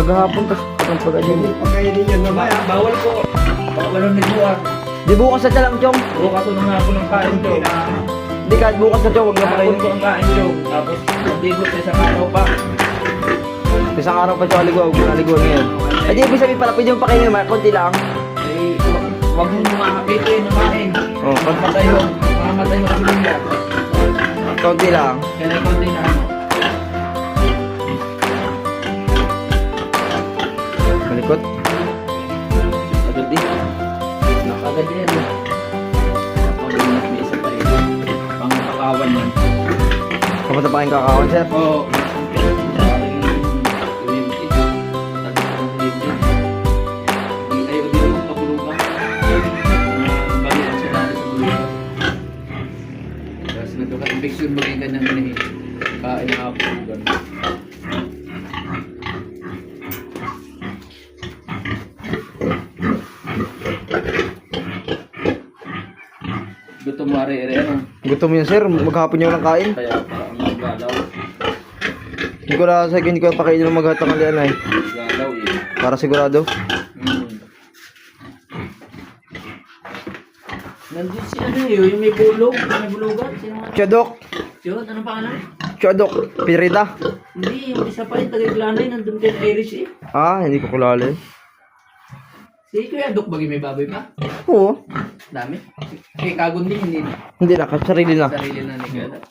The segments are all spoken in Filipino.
Kagahapon, tas ang pag-alim. Pagkainin yan mamaya. Bawal po. Bawal ang nagbuhat. Di bukas na lang, Chong. Bukas ko nung hapon ng kain ko. Di kahit bukas na, Chong, huwag na Hapon pakainin. ko ang kain ko. Tapos nagdigot sa isang araw pa. Isang araw pa, Chong, aligwa, huwag mo aligwa ngayon. Eh, di ibig sabihin pala, pwede mo pakainin, konti lang. Eh, huwag mong makakapito yung kumain. Oh, Mamatay mo. Mamamatay mo ang bilya. konti lang. Kaya na konti na ano. Malikot. Agad din. Nakagad yan. Napagalinat may isa pa rin. Pangkakawan yan. Kapunta pa kayong kakawan, sir. Oo. Infection mo rin ka ng inahin. Kain na ako. Gutom mo ari-ari ano? Gutom yun, sir. Maghapon nyo lang kain. Kaya parang magalaw. Hindi ko na sa hindi ko pakainin ng maghatang alian ay. Galaw eh. Para sigurado. Nandun si ano eh, yung may bulog, may bulugan. Sino nga? Chadok. Yun, ano pangalan? Chadok. Pirita. Hindi, yung isa pa yung taga-Glanay, nandun kay Irish eh. Ah, hindi ko kulala eh. Si Kuya Dok, bagay may baboy pa? Oo. Dami. Kay Kagon din, hindi na. Hindi na, sarili na. Sarili na ni Kuya Dok.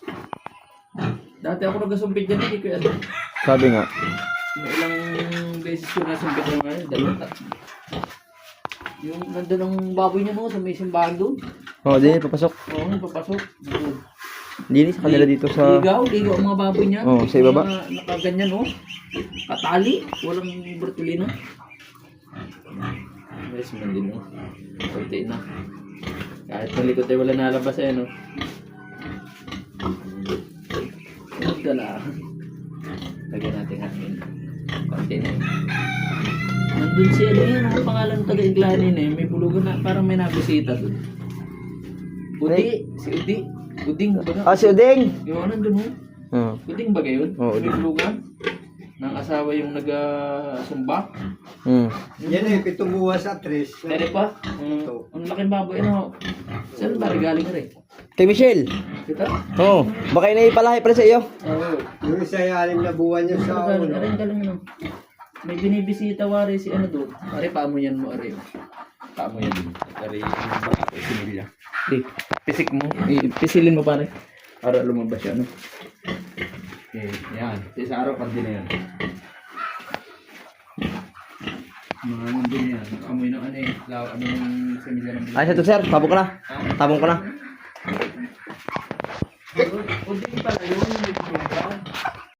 Dati ako nagasumpit dyan ni Kuya Dok. Sabi nga. May ilang beses ko nasumpit na ngayon, dalawang tatlo. Yung nandun ang baboy niya no, sa may simbahan doon. Oo, di papasok. Oo, papasok. Hindi sa kanila dito sa... Ligaw ang mga baboy niya. Oo, sa ibaba. Nakaganyan no. Katali, walang bertolino. Guys, man din no. Kunti na. Kahit malikot ay wala nalabas eh no. Ito na. Lagyan natin hangin. Kunti na yun. Nandun siya na yun. Ang pangalan ng taga-Iglani na yun. May bulugan na. Parang may nabisita dun. Udi. Si Udi. Uding ba na? Ah, si Uding! Yung nandun mo. Oo. Uding ba gayon? Oo, May Uding. bulugan. Nang asawa yung nag-sumba. Hmm. Yan eh, 7 buwas at 3. Pwede pa. Ang laking baboy. Ano? Saan ba? Regaling ka rin. Kay Michelle. Kita? Oo. Baka inaipalahay pala sa iyo. Oo. Yung isa ay 6 na buwan niya sa Galing, ulo. galing ano. May binibisita wari si ano doon. Ari, paamo yan mo, Ari. Paamo yan. Ari, yung baka ko, sinilya. Di, pisik mo. Pisilin mo pare. Para lumabas siya, ano? Okay, yan. Sa araw, kandi na yan. Mga nandun yan. Amoy ng ano eh. Ano ng similya ng Ay, sa to sir. Tabong ka na. Tabong ka na. O, di pala yun. May program.